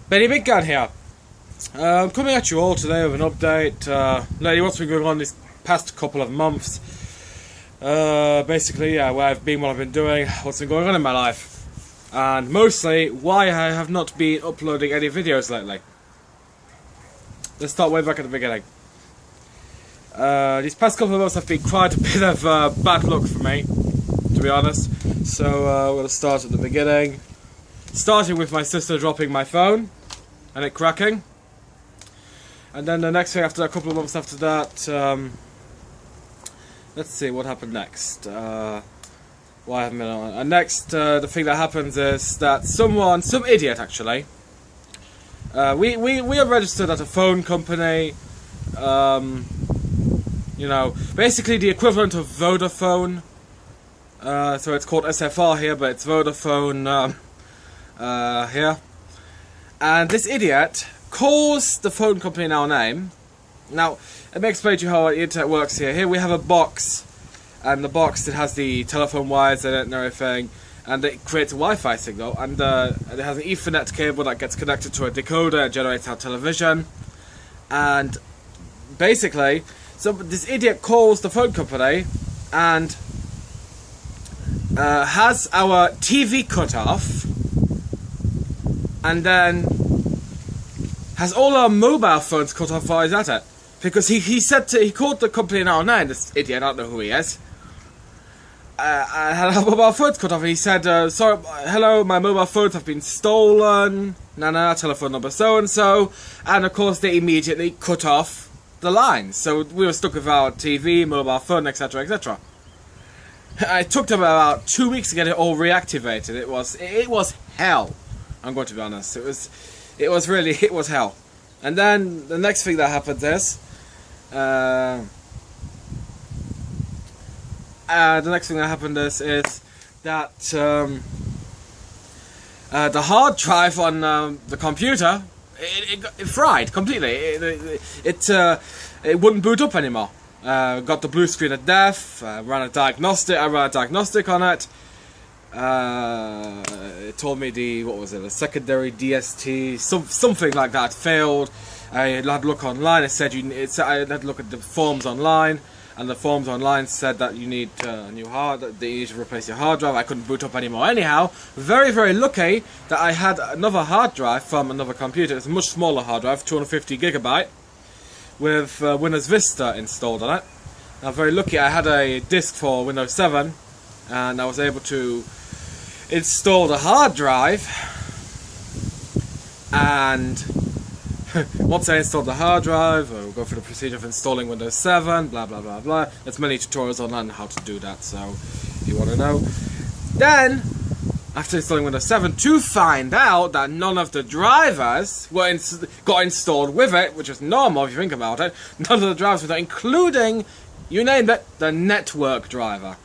Benny Big Gun here. I'm coming at you all today with an update. What's been going on these past couple of months. Basically, where I've been, what I've been doing, what's been going on in my life. And mostly, why I have not been uploading any videos lately. Let's start way back at the beginning. These past couple of months have been quite a bit of bad luck for me, to be honest. So we'll start at the beginning. Starting with my sister dropping my phone and it cracking. And then the next thing after a couple of months after that, let's see what happened next. Why haven't been on? And next, the thing that happens is that some idiot actually. We are registered at a phone company. You know, basically the equivalent of Vodafone. So it's called SFR here, but it's Vodafone here. And this idiot calls the phone company in our name. Now, let me explain to you how the internet works here. Here we have a box, and the box that has the telephone wires in it and everything, and it creates a Wi-Fi signal, and it has an Ethernet cable that gets connected to a decoder and generates our television. And basically, so this idiot calls the phone company and has our TV cut off, and then has all our mobile phones cut off while he's at it. Because he called the company in our name, this idiot, I don't know who he is. I had our mobile phones cut off, and he said, sorry, hello, my mobile phones have been stolen, telephone number so-and-so, and of course they immediately cut off the lines. So we were stuck with our TV, mobile phone, etc, etc. It took them about 2 weeks to get it all reactivated. It was hell. I'm going to be honest. It was hell. And then the next thing that happens is, the next thing that happened is that the hard drive on the computer it fried completely. It wouldn't boot up anymore. Got the blue screen of death. Ran a diagnostic. I ran a diagnostic on it. It told me a secondary DST, something like that failed. I had to look online. I had to look at the forms online, and the forms online said that you need a new that you need to replace your hard drive. I couldn't boot up anymore. Anyhow, very, very lucky that I had another hard drive from another computer. It's a much smaller hard drive, 250 gigabyte, with Windows Vista installed on it. Now, very lucky I had a disk for Windows 7, and I was able to install the hard drive. And once I installed the hard drive, we'll go through the procedure of installing Windows 7, blah blah blah blah. There's many tutorials online on how to do that, so if you want to know. Then, after installing Windows 7, to find out that none of the drivers got installed with it, which is normal if you think about it. None of the drivers were there, including, you named it, the network driver.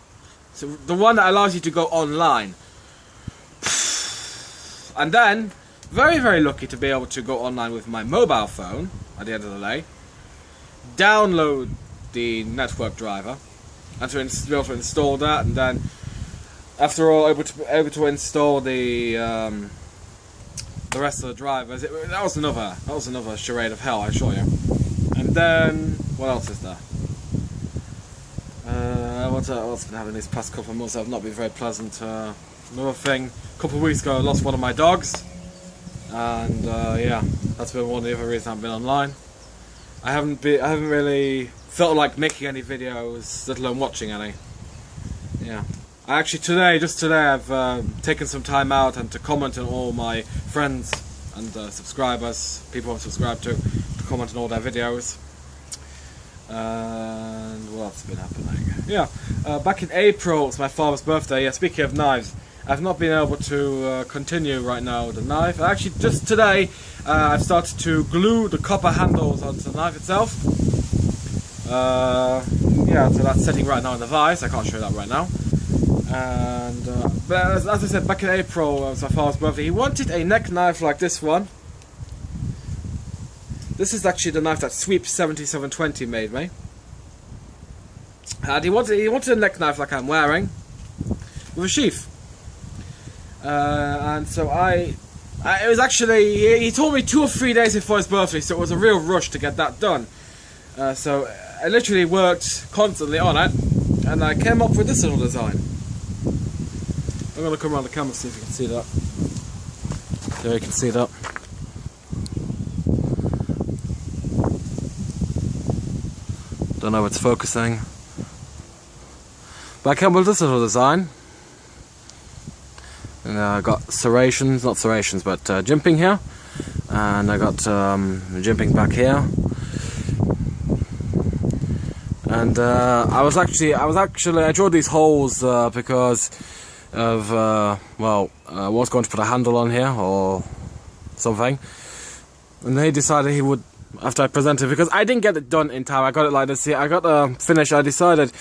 So the one that allows you to go online. And then, very, very lucky to be able to go online with my mobile phone at the end of the day, download the network driver, and to be able to install that, and then, after all, able to install the rest of the drivers. That was another charade of hell, I assure you. And then, what else is there? What's been happening these past couple of months? Have not been very pleasant. Another thing, a couple of weeks ago, I lost one of my dogs. And yeah, that's been one of the other reasons I've been online. I haven't really felt like making any videos, let alone watching any. Yeah, just today, I've taken some time out and to comment on all my friends and subscribers, people I've subscribed to comment on all their videos. And what else has been happening? Yeah, back in April, it's my father's birthday. Yeah, speaking of knives, I've not been able to continue right now with the knife. Actually, just today, I've started to glue the copper handles onto the knife itself. Yeah, so that's sitting right now in the vise. I can't show you that right now. And but as I said, back in April, it was my father's birthday. He wanted a neck knife like this one. This is actually the knife that Sweep 7720 made me. And he wanted a neck knife like I'm wearing, with a sheath. And so I It was actually, he told me 2 or 3 days before his birthday, so it was a real rush to get that done. So I literally worked constantly on it, and I came up with this little design. I'm going to come around the camera see if you can see that. There you can see that. Don't know if it's focusing. But I came up with this little design. And I got serrations, not serrations, but jimping here. And I got jimping back here. And I drew these holes because of I was going to put a handle on here or something, and they decided he would after I presented, because I didn't get it done in time. I got it like this here. I got a finish. I decided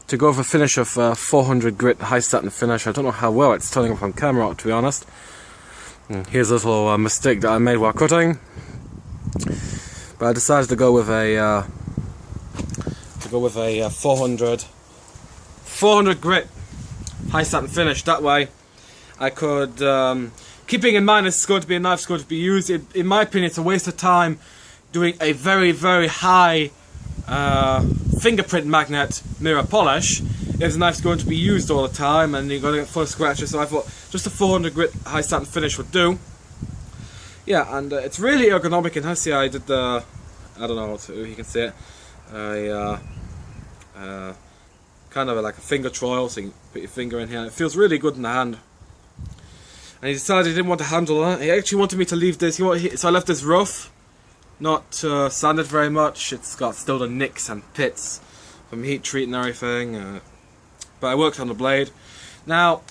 to go for a finish of 400 grit high satin finish. I don't know how well it's turning up on camera, to be honest. And here's a little mistake that I made while cutting, but I decided to go with a 400 grit high satin finish. That way I could, keeping in mind this is going to be a knife that's going to be used, in my opinion it's a waste of time doing a very, very high fingerprint magnet mirror polish if the knife's going to be used all the time and you're going to get full of scratches. So I thought just a 400 grit high satin finish would do. Yeah, and it's really ergonomic, and see I did the, I don't know if you can see it, kind of like a finger trial, so you can put your finger in here. It feels really good in the hand. And he decided he didn't want to handle it. He actually wanted me to leave this, so I left this rough, not sanded very much. It's got still the nicks and pits from heat treat and everything, but I worked on the blade. Now,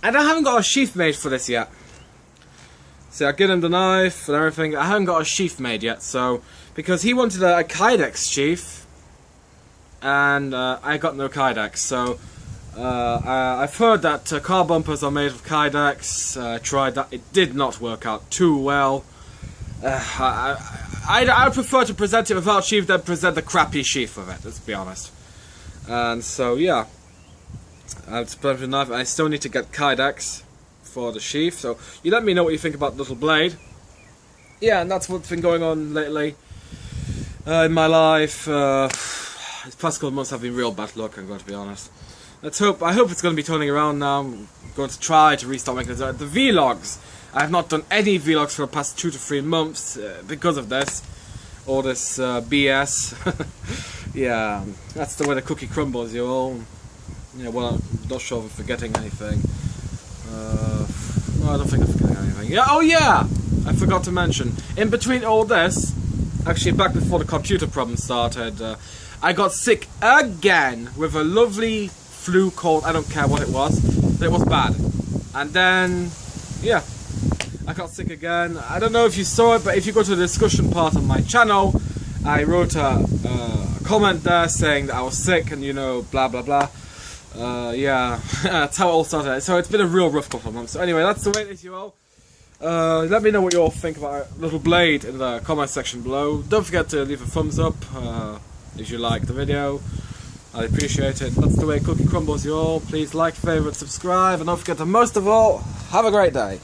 I haven't got a sheath made for this yet. See, I get him the knife and everything. I haven't got a sheath made yet, so because he wanted a Kydex sheath, and I got no Kydex. So I've heard that car bumpers are made of Kydex. I tried that; it did not work out too well. I prefer to present it without sheath than present the crappy sheath with it. Let's be honest. And so yeah, I've spent a knife. I still need to get Kydex for the sheath. So you let me know what you think about the little blade. Yeah, and that's what's been going on lately in my life. These past couple of months have been real bad luck, I'm going to be honest. I hope it's going to be turning around now. I'm going to try to restart making the vlogs. I have not done any vlogs for the past 2 to 3 months because of this. All this BS. Yeah, that's the way the cookie crumbles, you all. Yeah, well, I'm not sure if I'm forgetting anything. No, I don't think I'm forgetting anything. Yeah, oh yeah! I forgot to mention. In between all this, actually back before the computer problem started, I got sick again with a lovely flu cold. I don't care what it was, but it was bad. And then, yeah, I got sick again. I don't know if you saw it, but if you go to the discussion part of my channel, I wrote a comment there saying that I was sick and, you know, blah blah blah. Yeah, that's how it all started. So it's been a real rough couple of months. So anyway, that's the way it is, you all. Let me know what you all think about Little Blade in the comment section below. Don't forget to leave a thumbs up if you like the video. I appreciate it. That's the way cookie crumbles, you all. Please like, favourite, subscribe, and don't forget to, most of all, have a great day.